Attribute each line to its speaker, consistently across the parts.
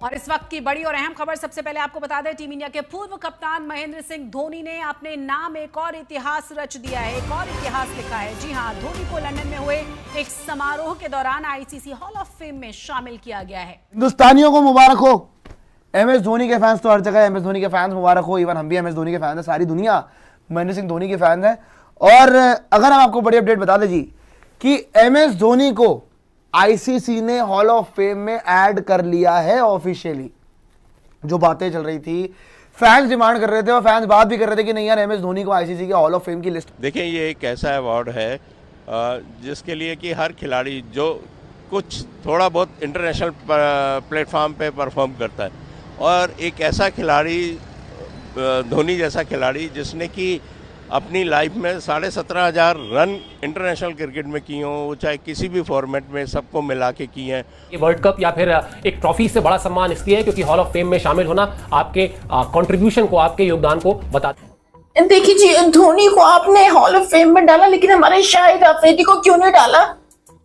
Speaker 1: और इस वक्त की बड़ी और अहम खबर सबसे पहले आपको बता दें, टीम इंडिया के पूर्व कप्तान महेंद्र सिंह धोनी ने अपने नाम एक और इतिहास रच दिया है, एक और इतिहास लिखा है। जी हां, धोनी को लंदन में हुए एक समारोह के दौरान आईसीसी हॉल ऑफ फेम में शामिल किया गया है।
Speaker 2: हिंदुस्तानियों को मुबारक हो। एमएस धोनी के फैंस तो हर जगह एमएस धोनी के फैंस मुबारक हो। इवन हम भी एमएस धोनी के फैंस हैं, सारी दुनिया महेंद्र सिंह धोनी के फैंस है। और अगर हम आपको बड़ी अपडेट बता दें जी कि एमएस धोनी को आईसीसी ने हॉल ऑफ फेम में ऐड कर लिया है ऑफिशियली। जो बातें चल रही थी, फैंस डिमांड कर रहे थे और फैंस बात भी कर रहे थे कि नहीं यार, एमएस धोनी को आईसीसी के हॉल ऑफ फेम की लिस्ट।
Speaker 3: देखिए, ये एक ऐसा अवार्ड है जिसके लिए कि हर खिलाड़ी जो कुछ थोड़ा बहुत इंटरनेशनल प्लेटफॉर्म पे परफॉर्म करता है, और एक ऐसा खिलाड़ी, धोनी जैसा खिलाड़ी जिसने कि अपनी लाइफ में 17,500 रन इंटरनेशनल क्रिकेट में किए हों, वो चाहे किसी भी फॉर्मेट में, सबको मिला के किए हैं।
Speaker 4: ये वर्ल्ड कप या फिर एक ट्रॉफी से बड़ा सम्मान इसलिए है क्योंकि हॉल ऑफ फेम में शामिल होना आपके कंट्रीब्यूशन को, आपके योगदान को बताता है।
Speaker 5: देखिए जी, धोनी को आपने हॉल ऑफ फेम में डाला, लेकिन हमारे शाहिद अफरीदी को क्यों नहीं डाला?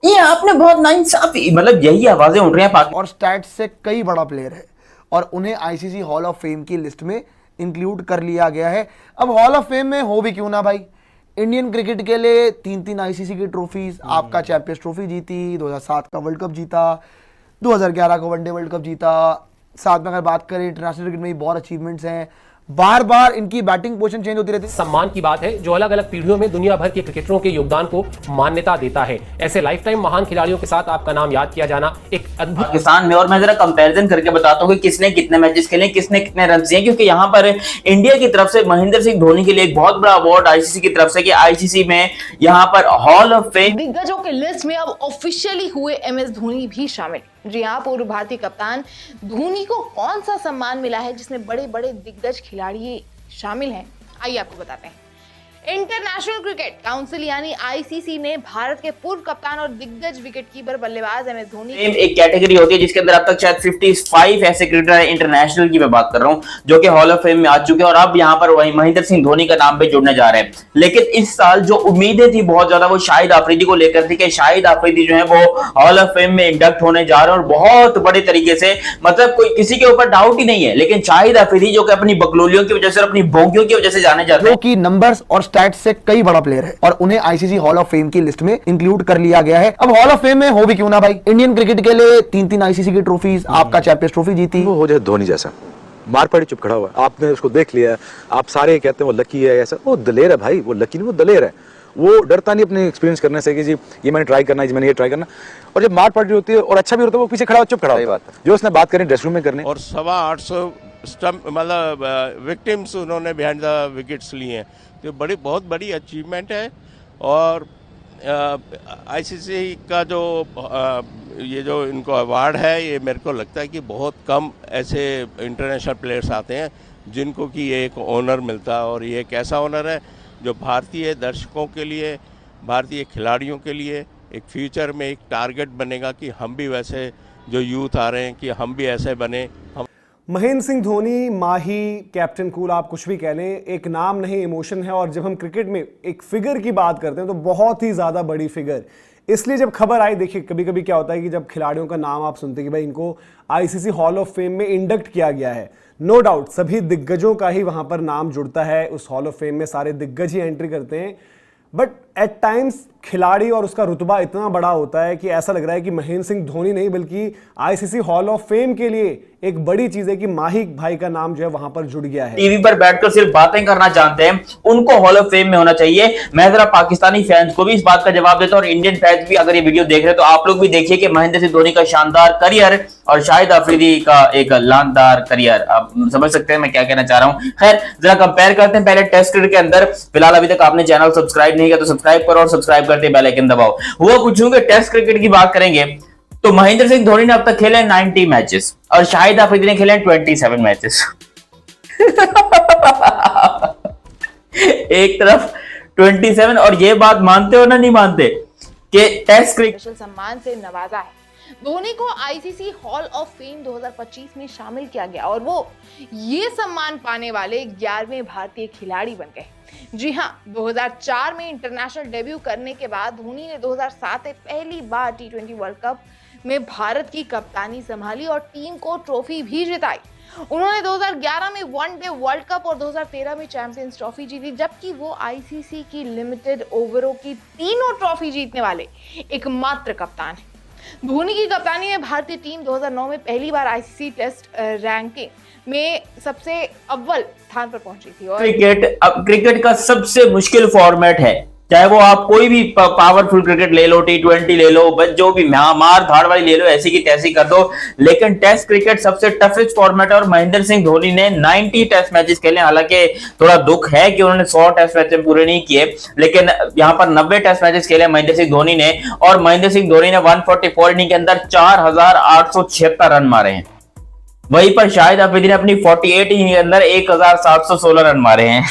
Speaker 5: ये आपने बहुत नाइंसाफी, मतलब यही आवाजें उठ रही हैं।
Speaker 2: और स्टैट्स से कई बड़ा प्लेयर है और उन्हें आईसीसी हॉल ऑफ फेम की लिस्ट में इंक्लूड कर लिया गया है। अब हॉल ऑफ फेम में हो भी क्यों ना भाई, इंडियन क्रिकेट के लिए 3 आईसीसी की ट्रॉफीज, आपका चैंपियंस ट्रॉफी जीती, 2007 का वर्ल्ड कप जीता, 2011 का वनडे वर्ल्ड कप जीता, साथ में अगर बात करें इंटरनेशनल क्रिकेट में भी बहुत अचीवमेंट्स हैं। बार बार इनकी बैटिंग पोजीशन चेंज होती रहती है।
Speaker 4: सम्मान की बात है जो अलग अलग पीढ़ियों में दुनिया भर के क्रिकेटरों के योगदान को मान्यता देता है। ऐसे लाइफ टाइम महान खिलाड़ियों के साथ आपका नाम याद किया जाना एक अद्भुत
Speaker 5: पाकिस्तान में। और मैं जरा कंपैरिजन करके बताता हूँ कि किसने कितने मैचेस खेले, किसने कितने रन दिए, क्योंकि यहाँ पर इंडिया की तरफ से महेंद्र सिंह धोनी के लिए एक बहुत बड़ा अवार्ड आईसीसी की तरफ से कि आईसीसी में यहाँ पर हॉल ऑफ फेम
Speaker 6: दिग्गजों के लिस्ट में अब ऑफिशियली हुए एमएस धोनी भी शामिल। जी हाँ, पूर्व भारतीय कप्तान धोनी को कौन सा सम्मान मिला है जिसमें बड़े बड़े दिग्गज खिलाड़ी शामिल हैं, आइए आपको बताते हैं। इंटरनेशनल क्रिकेट काउंसिल यानी आईसीसी ने भारत के पूर्व कप्तान और दिग्गज विकेटकीपर बल्लेबाज एमएस धोनी
Speaker 5: एक कैटेगरी होती है जिसके अंदर अब तक शायद 55 ऐसे क्रिकेटर हैं, इंटरनेशनल की मैं बात कर रहा हूं, जो कि हॉल ऑफ फेम में आ चुके हैं। और अब यहां पर वही महेंद्र सिंह धोनी का नाम भी जुड़ने जा रहे हैं। लेकिन इस साल जो उम्मीदें थी बहुत ज्यादा वो शाहिद अफरीदी को लेकर थी कि शाहिद अफरीदी जो है वो हॉल ऑफ फेम में इंडक्ट होने जा रहे हैं, और बहुत बड़े तरीके से, मतलब कोई किसी के ऊपर डाउट ही नहीं है। लेकिन शाहिद अफरीदी जो कि अपनी बकलोलियों की वजह से और अपनी बोगियों की वजह से जाने जाते हैं,
Speaker 2: कि नंबर्स और स्टैट्स से कई बड़ा प्लेयर है और उन्हें आईसीसी हॉल ऑफ फेम की लिस्ट में इंक्लूड कर लिया गया है। अब हॉल ऑफ फेम में हो भी क्यों ना भाई, इंडियन क्रिकेट के लिए 3 आईसीसी की ट्रॉफीज, आपका चैंपियंस ट्रॉफी जीती।
Speaker 7: वो हो जाए धोनी जैसा, मार पड़ी चुप खड़ा हुआ, आपने उसको देख लिया, आप सारे कहते हैं वो लकी है, ऐसा, वो दलेर है भाई, वो लकी नहीं, वो दलेर है। वो डरता नहीं अपने एक्सपीरियंस करने से कि जी ये मैंने ट्राई करना है, मैंने ये ट्राई करना। और जब मार पड़ी होती है और अच्छा भी होता है, वो पीछे खड़ा चुप खड़ा होता है, जो उसने बात करी ड्रेस रूम में करनी।
Speaker 3: और 825 स्टंप मतलब विक्टिम्स उन्होंने बिहाइंड द विकेट्स लिए हैं, तो बहुत बड़ी अचीवमेंट है। और आईसीसी का जो ये जो इनको अवार्ड है, ये मेरे को लगता है कि बहुत कम ऐसे इंटरनेशनल प्लेयर्स आते हैं जिनको कि ये एक ऑनर मिलता है। और ये एक ऐसा ऑनर है जो भारतीय दर्शकों के लिए, भारतीय खिलाड़ियों के लिए एक फ्यूचर में एक टारगेट बनेगा कि हम भी वैसे जो यूथ आ रहे हैं कि हम भी ऐसे बने।
Speaker 8: महेंद्र सिंह धोनी, माही, कैप्टन कूल, आप कुछ भी कह लें, एक नाम नहीं इमोशन है। और जब हम क्रिकेट में एक फिगर की बात करते हैं तो बहुत ही ज़्यादा बड़ी फिगर। इसलिए जब खबर आई, देखिए कभी कभी क्या होता है कि जब खिलाड़ियों का नाम आप सुनते हैं कि भाई इनको आईसीसी हॉल ऑफ फेम में इंडक्ट किया गया है, नो डाउट सभी दिग्गजों का ही वहाँ पर नाम जुड़ता है। उस हॉल ऑफ फेम में सारे दिग्गज ही एंट्री करते हैं, बट एट टाइम्स खिलाड़ी और उसका रुतबा इतना बड़ा होता है कि ऐसा लग रहा है कि महेंद्र सिंह धोनी नहीं बल्कि आईसीसी हॉल ऑफ फेम के लिए एक बड़ी चीज है कि माही भाई का नाम जो है वहां पर जुड़ गया है।
Speaker 5: टीवी पर बैठकर सिर्फ बातें करना जानते हैं, उनको हॉल ऑफ फेम में होना चाहिए। मैं जरा पाकिस्तानी फैंस को भी इस बात का जवाब देता हूं, और इंडियन फैंस भी अगर ये वीडियो देख रहे हैं तो आप लोग भी देखिए कि महेंद्र सिंह धोनी का शानदार करियर और शाहिद अफरीदी का एक लानदार करियर। आप समझ सकते हैं मैं क्या कहना चाह रहा हूं। खैर, जरा कंपेयर करते हैं पहले टेस्ट क्रिकेट के अंदर। फिलहाल अभी तक आपने चैनल सब्सक्राइब नहीं किया तो सब्सक्राइब करो और सब्सक्राइब करते बेल आइकन दबाओ। वो पूछूंगे टेस्ट क्रिकेट की बात करेंगे तो महेंद्र सिंह धोनी ने अब तक खेले 90 मैचेस और शाहिद अफरीदी ने खेले 27 मैचेस। एक तरफ 27, और ये बात मानते हो ना नहीं मानते कि टेस्ट क्रिकेट
Speaker 6: सम्मान से नवाजा है। धोनी को आईसीसी हॉल ऑफ फेम 2025 में शामिल किया गया और वो ये सम्मान पाने वाले 11वें भारतीय खिलाड़ी बन गए। जी हाँ, 2004 में इंटरनेशनल डेब्यू करने के बाद धोनी ने 2007 में पहली बार टी20 वर्ल्ड कप में भारत की कप्तानी संभाली और टीम को ट्रॉफी भी जिताई। उन्होंने 2011 में वनडे वर्ल्ड कप और 2013 में चैंपियंस ट्रॉफी जीती, जबकि वो आईसीसी की लिमिटेड ओवरों की तीनों ट्रॉफी जीतने वाले एकमात्र कप्तान हैं। धोनी की कप्तानी में भारतीय टीम 2009 में पहली बार आईसीसी टेस्ट रैंकिंग में सबसे अव्वल स्थान पर पहुंची थी। और
Speaker 5: क्रिकेट का सबसे मुश्किल फॉर्मेट है, चाहे वो आप कोई भी पावरफुल क्रिकेट ले लो, T20 ले लो, बस जो भी मार धाड़ वाली ले लो, ऐसी की तैसी कर दो, लेकिन टेस्ट क्रिकेट सबसे टफेस्ट फॉर्मेट है। और महेंद्र सिंह धोनी ने 90 टेस्ट मैचेस खेले। हालांकि थोड़ा दुख है कि उन्होंने 100 टेस्ट मैचेस पूरे नहीं किए, लेकिन यहाँ पर 90 टेस्ट मैचेस खेले महेंद्र सिंह धोनी ने। और महेंद्र सिंह धोनी ने 144 इनिंग के अंदर 4876 रन मारे हैं। वहीं पर शाहिद अफरीदी ने अपनी 48 इनिंग के अंदर 1716 रन मारे हैं।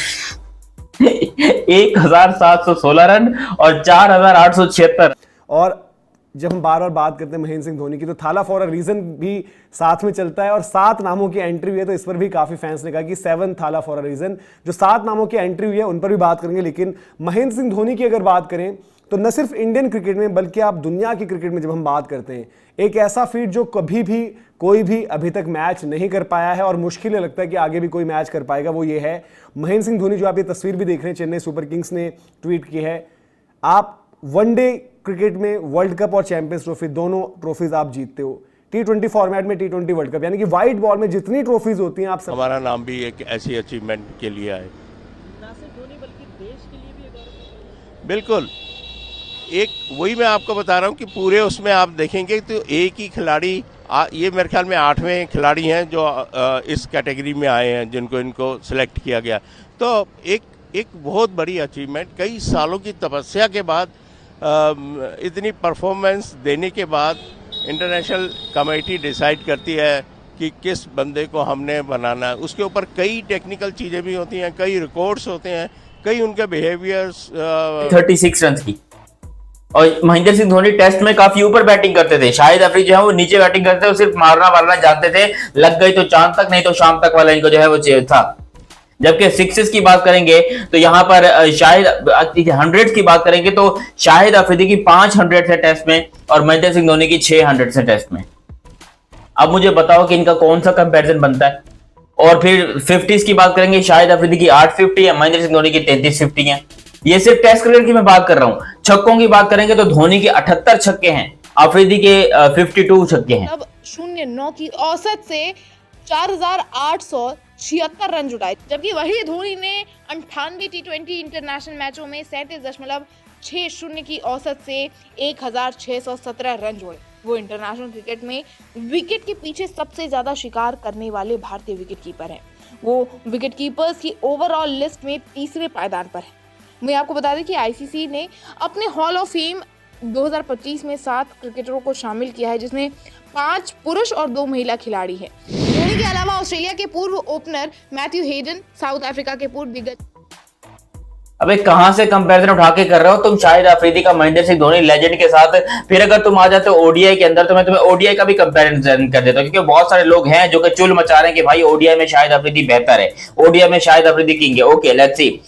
Speaker 5: 1716 रन और 4876।
Speaker 8: और जब हम बार बार बात करते हैं महेंद्र सिंह धोनी की, तो थाला फॉर अ रीजन भी साथ में चलता है और 7 नामों की एंट्री हुई है। तो इस पर भी काफी फैंस ने कहा कि 7 थाला फॉर अ रीजन, जो 7 नामों की एंट्री हुई है उन पर भी बात करेंगे। लेकिन महेंद्र सिंह धोनी की अगर बात करें तो न सिर्फ इंडियन क्रिकेट में बल्कि आप दुनिया की क्रिकेट में जब हम बात करते हैं, एक ऐसा फीट जो कभी भी कोई भी अभी तक मैच नहीं कर पाया है और मुश्किल लगता है कि आगे भी कोई मैच कर पाएगा, वो ये है महेंद्र सिंह धोनी। जो आप ये तस्वीर भी देख रहे हैं, चेन्नई सुपर किंग्स ने ट्वीट की है। आप वनडे क्रिकेट में वर्ल्ड कप और चैंपियंस ट्रॉफी दोनों ट्रॉफीज आप जीतते हो। T20 फॉर्मेट में T20 वर्ल्ड कप, यानी कि व्हाइट बॉल में जितनी ट्रॉफीज होती हैं आप सब।
Speaker 3: हमारा नाम भी एक ऐसी अचीवमेंट के लिए आए। बिल्कुल, एक वही मैं आपको बता रहा हूँ कि पूरे उसमें आप देखेंगे तो एक ही खिलाड़ी, ये मेरे ख्याल में 8वें खिलाड़ी हैं जो इस कैटेगरी में आए हैं जिनको इनको सिलेक्ट किया गया। तो एक बहुत बड़ी अचीवमेंट, कई सालों की तपस्या के बाद, इतनी परफॉर्मेंस देने के बाद इंटरनेशनल कमेटी डिसाइड करती है कि किस बंदे को हमने बनाना है। उसके ऊपर कई टेक्निकल चीज़ें भी होती हैं, कई रिकॉर्ड्स होते हैं, कई उनके बिहेवियर्स।
Speaker 5: 36 रन की। और महेंद्र सिंह धोनी टेस्ट में काफी ऊपर बैटिंग करते थे। शाहिद अफरीदी जो है वो नीचे बैटिंग करते थे, वो सिर्फ मारना जानते थे। लग गई तो चांद तक, नहीं तो शाम तक वाला इनको जो है वो था। जबकि सिक्सेस की बात करेंगे तो यहाँ पर शाहिद 100 की बात करेंगे तो शाहिद अफरीदी की 500 है टेस्ट में और महेंद्र सिंह धोनी की 600 है टेस्ट में। अब मुझे बताओ कि इनका कौन सा कंपैरिजन बनता है। और फिर 50s की बात करेंगे, शाहिद अफरीदी की 850 है, महेंद्र सिंह धोनी की 3350 है। ये सिर्फ टेस्ट क्रिकेट की मैं बात कर रहा हूं। छक्कों की बात करेंगे तो धोनी के 78 छक्के हैं, अफरीदी के 52 छक्के हैं।
Speaker 6: अब 0.9 की औसत से 4876 रन जुटाए, जबकि वही धोनी ने 98 T20 इंटरनेशनल मैचों में 37.60 की औसत से 1617 रन जोड़े। वो इंटरनेशनल क्रिकेट में विकेट के पीछे सबसे ज्यादा शिकार करने वाले भारतीय विकेट कीपर हैं। वो विकेट कीपर्स की ओवरऑल लिस्ट में तीसरे पायदान पर है। मैं आपको बता दें कि आईसीसी ने अपने हॉल ऑफ फेम 2025 में 7 क्रिकेटरों को शामिल किया है, जिसमें 5 पुरुष और 2 महिला खिलाड़ी हैं। धोनी के अलावा ऑस्ट्रेलिया के पूर्व opener Matthew Hayden, south Africa के पूर्व दिग्गज।
Speaker 5: अबे कहां से कंपैरिजन उठा के कर रहे हो तुम शाहिद अफरीदी का महेंद्र सिंह धोनी लेजेंड के साथ। फिर अगर तुम आ जाते हो ओडीआई के अंदर तो मैं तुम्हें ओडीआई का भी कंपैरिजन कर देता हूं, क्योंकि बहुत सारे लोग हैं जो कि चुल मचा रहे हैं कि भाई ओडीआई में शाहिद अफरीदी बेहतर है, ओडीआई में शाहिद अफरीदी किंग है। Okay let's see.